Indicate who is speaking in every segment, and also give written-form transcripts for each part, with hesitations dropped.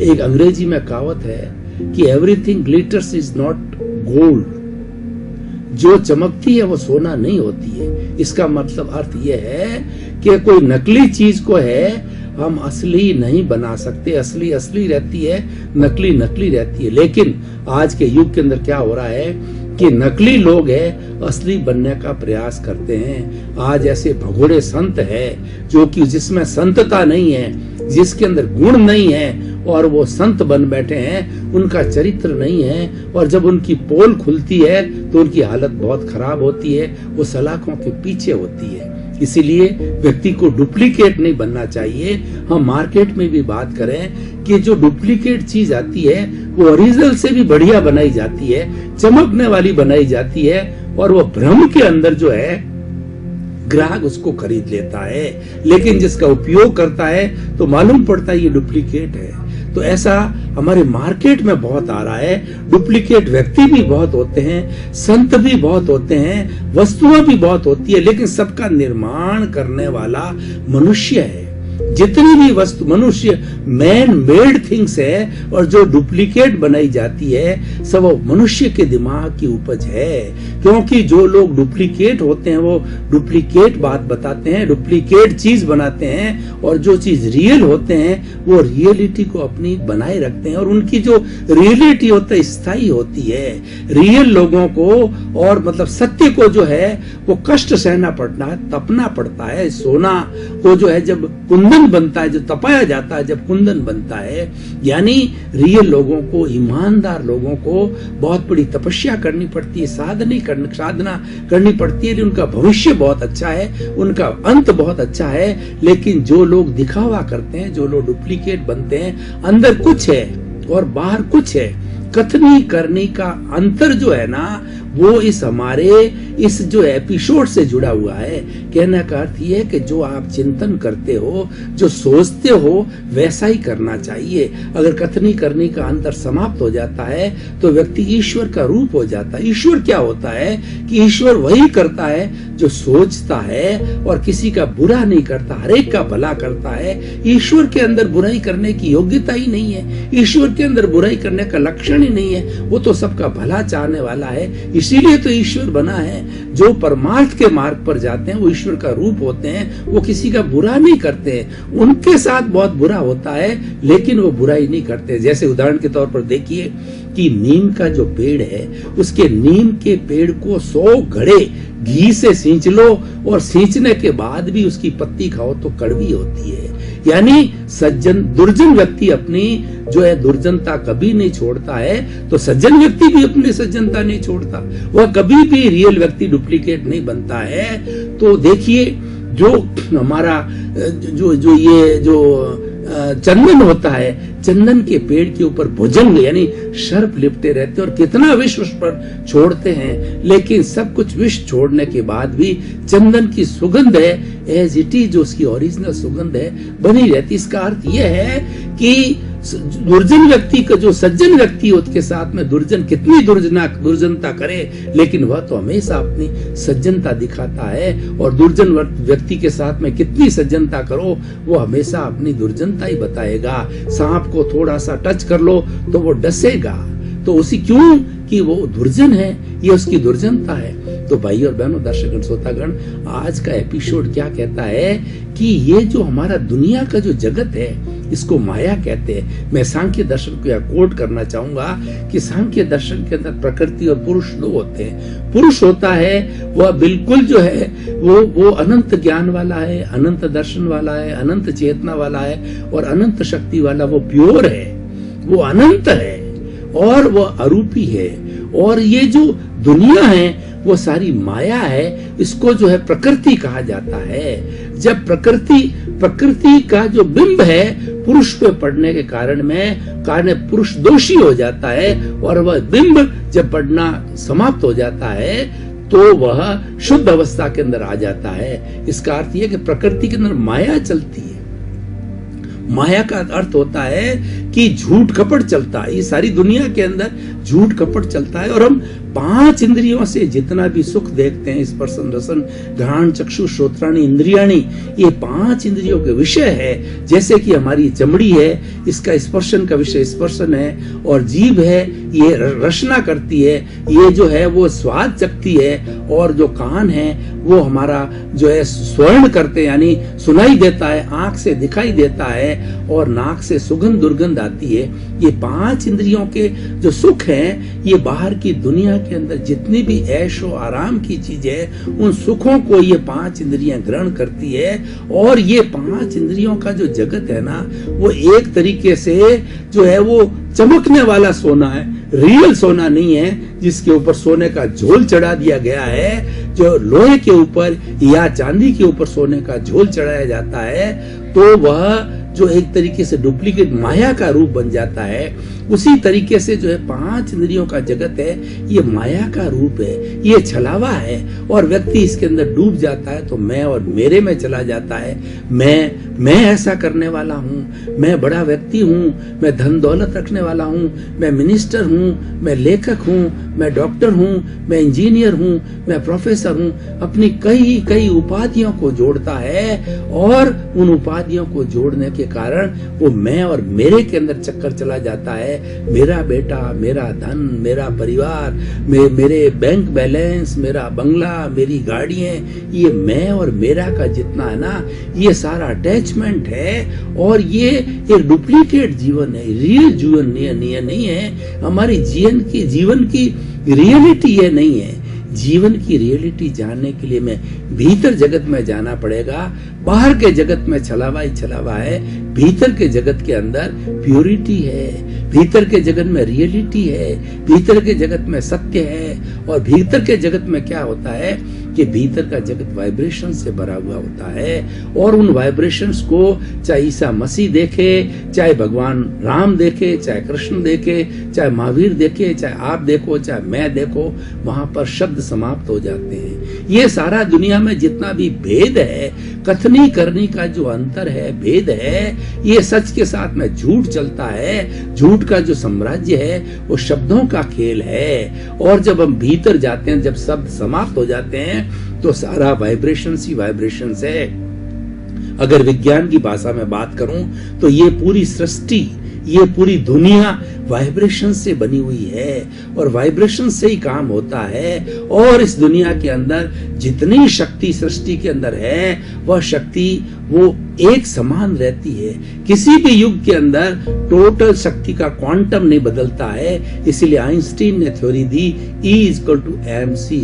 Speaker 1: एक अंग्रेजी में कहावत है कि everything glitters is not gold, जो चमकती है वो सोना नहीं होती है। इसका मतलब अर्थ यह है कि कोई नकली चीज को है हम असली नहीं बना सकते। असली असली रहती है, नकली नकली रहती है। लेकिन आज के युग के अंदर क्या हो रहा है कि नकली लोग हैं असली बनने का प्रयास करते हैं। आज ऐसे भगोड़े संत है जो कि जिसमें संतता नहीं है, जिसके अंदर गुण नहीं है, और वो संत बन बैठे हैं, उनका चरित्र नहीं है, और जब उनकी पोल खुलती है तो उनकी हालत बहुत खराब होती है, वो सलाखों के पीछे होती है। इसीलिए व्यक्ति को डुप्लीकेट नहीं बनना चाहिए। हम मार्केट में भी बात करें कि जो डुप्लीकेट चीज आती है वो ओरिजिनल से भी बढ़िया बनाई जाती है, चमकने वाली बनाई जाती है, और वो भ्रम के अंदर जो है ग्राहक उसको खरीद लेता है। लेकिन जिसका उपयोग करता है तो मालूम पड़ता है ये डुप्लीकेट है। तो ऐसा हमारे मार्केट में बहुत आ रहा है। डुप्लीकेट व्यक्ति भी बहुत होते हैं, संत भी बहुत होते हैं, वस्तुएं भी बहुत होती है, लेकिन सबका निर्माण करने वाला मनुष्य है। जितनी भी वस्तु मनुष्य मैन मेड थिंग्स है, और जो डुप्लीकेट बनाई जाती है सब वो मनुष्य के दिमाग की उपज है। क्योंकि जो लोग डुप्लीकेट होते हैं वो डुप्लीकेट बात बताते हैं, डुप्लीकेट चीज बनाते हैं, और जो चीज रियल होते हैं वो रियलिटी को अपनी बनाए रखते हैं, और उनकी जो रियलिटी होता है स्थायी होती है। रियल लोगों को और मतलब सत्य को जो है वो कष्ट सहना पड़ता है, तपना पड़ता है। सोना को जो है जब कुंदन बनता है, जो तपाया जाता है जब कुंदन बनता है, यानी रियल लोगों को, ईमानदार लोगों को बहुत बड़ी तपस्या करनी पड़ती है, साधना करनी पड़ती है। उनका भविष्य बहुत अच्छा है, उनका अंत बहुत अच्छा है। लेकिन जो लोग दिखावा करते हैं, जो लोग डुप्लीकेट बनते हैं, अंदर कुछ है और बाहर कुछ है, कथनी करने का अंतर जो है ना वो इस हमारे इस जो एपिसोड से जुड़ा हुआ है। कहने का अर्थ ये है कि जो आप चिंतन करते हो, जो सोचते हो, वैसा ही करना चाहिए। अगर कथनी करने का अंतर समाप्त हो जाता है तो व्यक्ति ईश्वर का रूप हो जाता है। ईश्वर क्या होता है कि ईश्वर वही करता है जो सोचता है और किसी का बुरा नहीं करता, हरेक का भला करता है। ईश्वर के अंदर बुराई करने की योग्यता ही नहीं है, ईश्वर के अंदर बुराई करने का लक्षण ही नहीं है। वो तो सबका भला चाहने वाला है, इसीलिए तो ईश्वर बना है। जो परमार्थ के मार्ग पर जाते हैं वो ईश्वर का रूप होते हैं, वो किसी का बुरा नहीं करते हैं। उनके साथ बहुत बुरा होता है लेकिन वो बुराई नहीं करते। जैसे उदाहरण के तौर पर देखिए कि नीम का जो पेड़ है, उसके नीम के पेड़ को 100 घड़े घी से सींच लो और सींचने के बाद भी उसकी पत्ती खाओ तो कड़वी होती है। यानी सज्जन दुर्जन व्यक्ति अपनी जो है दुर्जनता कभी नहीं छोड़ता है, तो सज्जन व्यक्ति भी अपनी सज्जनता नहीं छोड़ता। वह कभी भी रियल व्यक्ति डुप्लीकेट नहीं बनता है। तो देखिए जो हमारा जो चंदन होता है, चंदन के पेड़ के ऊपर भुजंग यानी सर्प लिपटे रहते हैं और कितना विष उस पर छोड़ते हैं, लेकिन सब कुछ विष छोड़ने के बाद भी चंदन की सुगंध है एज इट इज, जो उसकी ओरिजिनल सुगंध है बनी रहती। इसका अर्थ यह है कि दुर्जन व्यक्ति का जो सज्जन व्यक्ति उसके साथ में दुर्जन कितनी दुर्जनता करे, लेकिन वह तो हमेशा अपनी सज्जनता दिखाता है। और दुर्जन व्यक्ति के साथ में कितनी सज्जनता करो वो हमेशा अपनी दुर्जनता ही बताएगा। सांप को थोड़ा सा टच कर लो तो वो डसेगा, तो उसी क्यों कि वो दुर्जन है, ये उसकी दुर्जनता है। तो भाई और बहनों, दर्शकगण, श्रोतागण, आज का एपिसोड क्या कहता है कि ये जो हमारा दुनिया का जो जगत है इसको माया कहते हैं। मैं सांख्य दर्शन को यह कोट करना चाहूंगा कि सांख्य दर्शन के अंदर प्रकृति और पुरुष दो होते हैं। पुरुष होता है वह बिल्कुल जो है वो अनंत ज्ञान वाला है, अनंत दर्शन वाला है, अनंत चेतना वाला है और अनंत शक्ति वाला। वो प्योर है, वो अनंत है और वो अरूपी है। और ये जो दुनिया है वो सारी माया है, इसको जो है प्रकृति कहा जाता है। जब प्रकृति का जो बिंब है पुरुष पे पड़ने के कारण पुरुष दोषी हो जाता है, और वह बिंब जब पड़ना समाप्त हो जाता है तो वह शुद्ध अवस्था के अंदर आ जाता है। इसका अर्थ यह कि प्रकृति के अंदर माया चलती है। माया का अर्थ होता है कि झूठ कपट चलता है, ये सारी दुनिया के अंदर झूठ कपट चलता है। और हम 5 इंद्रियों से जितना भी सुख देखते हैं, स्पर्शन रसन घ्राण चक्षु श्रोत्राणि इंद्रियाणि, ये 5 इंद्रियों के विषय है। जैसे कि हमारी चमड़ी है, इसका स्पर्शन का विषय स्पर्शन है, और जीभ है ये रसना करती है, ये जो है वो स्वाद चखती है, और जो कान है वो हमारा जो है स्वर्ण करते यानी सुनाई देता है, आंख से दिखाई देता है, और नाक से सुगंध दुर्गंध आती है। ये 5 इंद्रियों के जो सुख हैं, ये बाहर की दुनिया के अंदर जितनी भी ऐशो आराम की चीजें, उन सुखों को ये 5 इंद्रियां ग्रहण करती है। और ये 5 इंद्रियों का जो जगत है ना, वो एक तरीके से जो है वो चमकने वाला सोना है, रियल सोना नहीं है जिसके ऊपर सोने का झोल चढ़ा दिया गया है। जो लोहे के ऊपर या चांदी के ऊपर सोने का झोल चढ़ाया जाता है, तो वह जो एक तरीके से डुप्लीकेट माया का रूप बन जाता है। उसी तरीके से जो है 5 इंद्रियों का जगत है, ये माया का रूप है, ये छलावा है, और व्यक्ति इसके अंदर डूब जाता है तो मैं और मेरे में चला जाता है। मैं ऐसा करने वाला हूँ, मैं बड़ा व्यक्ति हूँ, मैं धन दौलत रखने वाला हूँ, मैं मिनिस्टर हूँ, मैं लेखक हूँ, मैं डॉक्टर हूँ, मैं इंजीनियर हूँ, मैं प्रोफेसर हूँ। अपनी कई उपाधियों को जोड़ता है, और उन उपाधियों को जोड़ने के कारण वो मैं और मेरे के अंदर चक्कर चला जाता है। मेरा बेटा, मेरा धन, मेरा परिवार, मेरे बैंक बैलेंस, मेरा बंगला, मेरी गाड़ियां, ये मैं और मेरा का जितना है ना, ये सारा अटैचमेंट है। और ये एक डुप्लीकेट जीवन है, रियल जीवन नहीं है। हमारी जीवन की रियलिटी ये नहीं है। जीवन की रियलिटी जानने के लिए मैं भीतर जगत में जाना पड़ेगा। बाहर के जगत में छलावा ही छलावा है, भीतर के जगत के अंदर प्योरिटी है, भीतर के जगत में रियलिटी है, भीतर के जगत में सत्य है। और भीतर के जगत में क्या होता है कि भीतर का जगत वाइब्रेशन से भरा हुआ होता है, और उन वाइब्रेशंस को चाहे ईसा मसीह देखे, चाहे भगवान राम देखे, चाहे कृष्ण देखे, चाहे महावीर देखे, चाहे आप देखो, चाहे मैं देखो, वहां पर शब्द समाप्त हो जाते हैं। ये सारा दुनिया में जितना भी भेद है, कथनी करनी का जो अंतर है, भेद है, ये सच के साथ में झूठ चलता है। झूठ का जो साम्राज्य है वो शब्दों का खेल है। और जब हम भीतर जाते हैं, जब शब्द समाप्त हो जाते हैं, तो सारा वाइब्रेशन ही वाइब्रेशन है। अगर विज्ञान की भाषा में बात करूं तो ये पूरी सृष्टि, ये पूरी दुनिया वाइब्रेशन से बनी हुई है, और वाइब्रेशन से ही काम होता है। और इस दुनिया के अंदर जितनी शक्ति सृष्टि के अंदर है, वह शक्ति वो एक समान रहती है। किसी भी युग के अंदर टोटल शक्ति का क्वांटम नहीं बदलता है। इसीलिए आइंस्टीन ने थ्योरी दी E=mc²।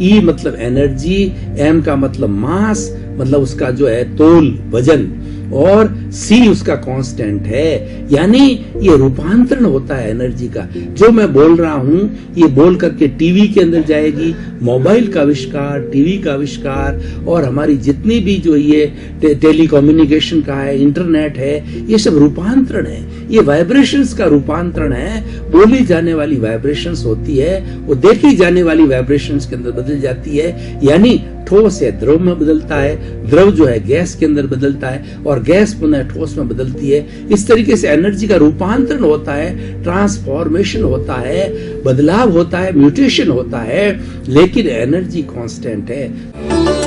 Speaker 1: E मतलब एनर्जी, M का मतलब मास, मतलब उसका जो है तोल, वजन, और C उसका कांस्टेंट है। यानी ये रूपांतरण होता है एनर्जी का। जो मैं बोल रहा हूं, ये बोल करके टीवी के अंदर जाएगी। मोबाइल का आविष्कार, टीवी का आविष्कार, और हमारी जितनी भी जो ये टेलीकम्युनिकेशन का है, इंटरनेट है, ये सब रूपांतरण है। ये वाइब्रेशंस का रूपांतरण है। बोली जाने वाली वाइब्रेशंस होती है, वो देखी जाने वाली वाइब्रेशंस के अंदर बदल जाती है। यानी ठोस है द्रव में बदलता है, द्रव जो है गैस के अंदर बदलता है, और गैस पुनः ठोस में बदलती है। इस तरीके से एनर्जी का रूपांतरण होता है, ट्रांसफॉर्मेशन होता है, बदलाव होता है, म्यूटेशन होता है, लेकिन एनर्जी कांस्टेंट है।